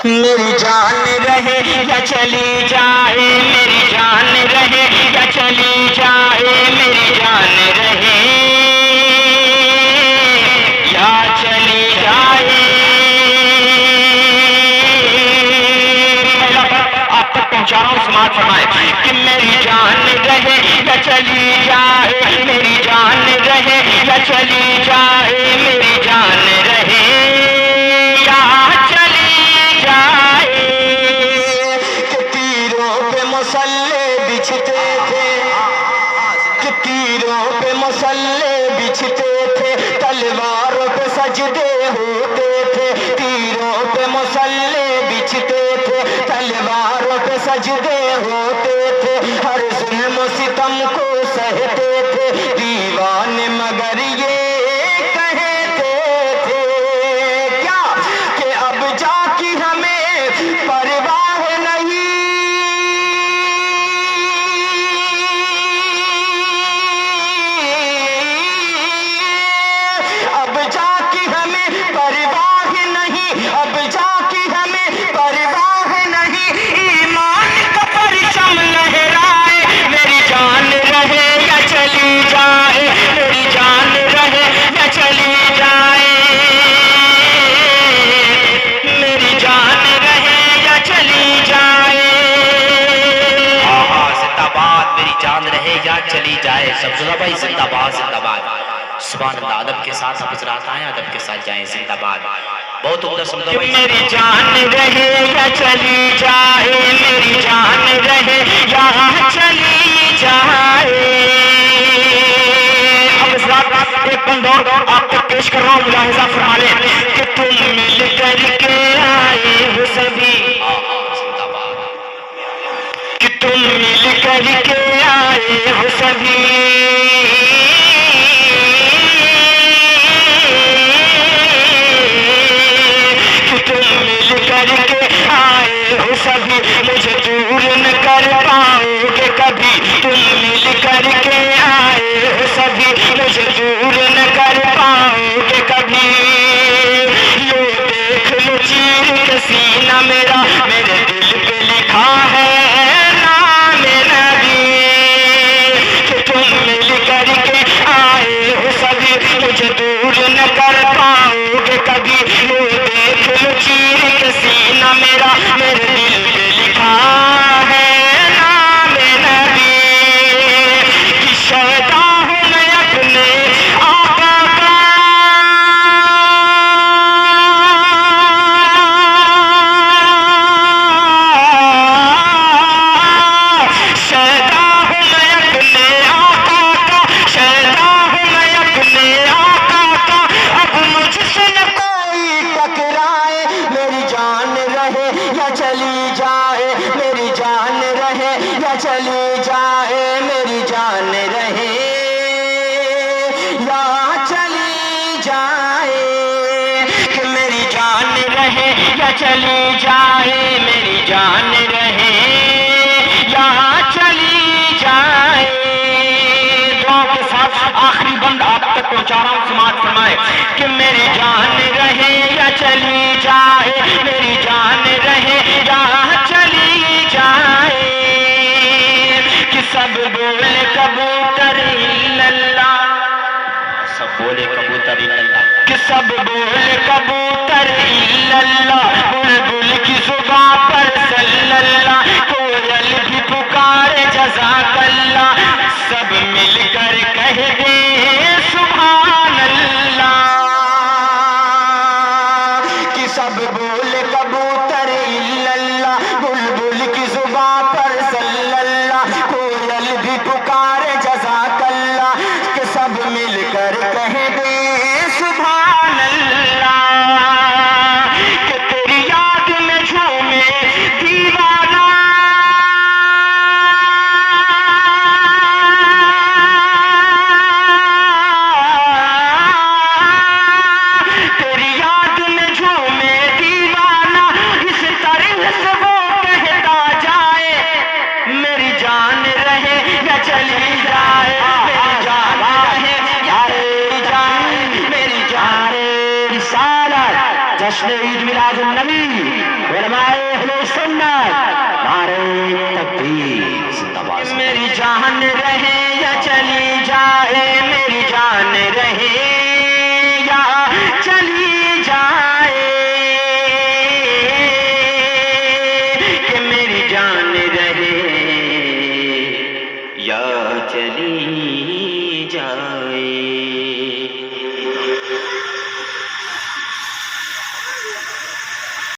मेरी जान रहे या चली जाए, मेरी जान रहे या चली जाए, मेरी जान रहे या चली जाए। आप तक पहुंचा रहा हूं, समाज फरमाए कि मेरी जान रहे या चली जाए, मेरी जान रहे या चली जाए, मेरी जान रहे या चली जाए। कि तीरों पे मसल्ले बिछते थे, कि तीरों पे मसल्ले बिछते थे, तलवारों पे सजदे होते थे। तीरों पे मसल्ले बिछते थे, तलवारों पे सजदे होते थे, हर जुल्म सितम को सहते थे। दीवाने मगर ये कहते थे क्या कि अब जाके हमें परवाह नहीं, अब जाके हमें परवाह नहीं, अब जाके हमें परवाह नहीं। ईमान का परचम लहराए, मेरी जान रहे या चली जाए, मेरी जान रहे या चली जाए, मेरी जान रहे या चली जाए। जिंदाबाद, मेरी जान रहे या चली जाए। सब्जुल्ला भाई जिंदाबाद जिंदाबाद। सुभान अल्लाह। अदब के साथ आप हजरात आए, अदब के साथ जाएं। जिंदाबाद। बहुत उम्दा समझो भाई। मेरी जान रहे या चली जाए, मेरी जान रहे या चली जाए। अब इस रात एक बंद और आप तक पेश कर रहा हूँ, मुलाहिजा फरमा लें कि तुम मिल करके आए हो सभी, कि तुम मिल करके आए हो सभी, कि तुम मिल करके आए हो सभी, मुझे दूर न कर पाओगे कभी। तुम मिल करके आए हो सभी, मुझे दूर न कर पाओगे कभी। लो देख लो चीर के सीना मेरा, मेरे दिल पे लिखा है नाम नबी। कि तुम मिल करके आए हो सभी, मुझे दूर न कर पाओगे कभी। लो देख लो चीर के सीना मेरा, मेरे दिल पे लिखा है नाम नबी। कि शैदा हूँ मैं अपने आका का, शैदा हूँ मैं अपने आका का, शैदा हूँ मैं अपने आका का। अब मुझसे न कोई टकराए, मेरी जान रहे या चली जाए, मेरी जान रहे या चली जाए, मेरी जान रहे या चली जाए। कि मेरी जान रहे या चली जाए, मेरी जान रहे या चली जाए। दुआ के साथ आखिरी बंद आप तक पहुंचा रहा हूं, समाज फरमाए कि मेरी जान रहे या चली जाए, मेरी जान रहे या चली जाए। कि सब बोले कबूतर इल्लल्लाह, सब बोले कबूतर इल्लल्लाह। कि सब बोले कबूतर इल्लल्लाह, बुलबुल की जुबां पर सल्लल्लाह, कोयल भी पुकारे जज़ाकल्लाह, सब मिलकर कह दे सुभान अल्लाह। कि सब बोले कबूतर इल्लल्लाह, बुलबुल की जुबां पर सल्लल्लाह, कोयल भी पुकारे जज़ाकल्लाह, कि सब मिलकर कह दे सुभान अल्लाह। कि तेरी याद में झूमे दीवाना, तेरी याद में झूमे दीवाना, जश्न ईद मिलादुन नबी, उलमाए अहले सुन्नत, नारे तकबीर जिंदाबाद। मेरी जान रहे या चली जाए, मेरी जान रहे या चली जाए, कि मेरी जान रहे या चली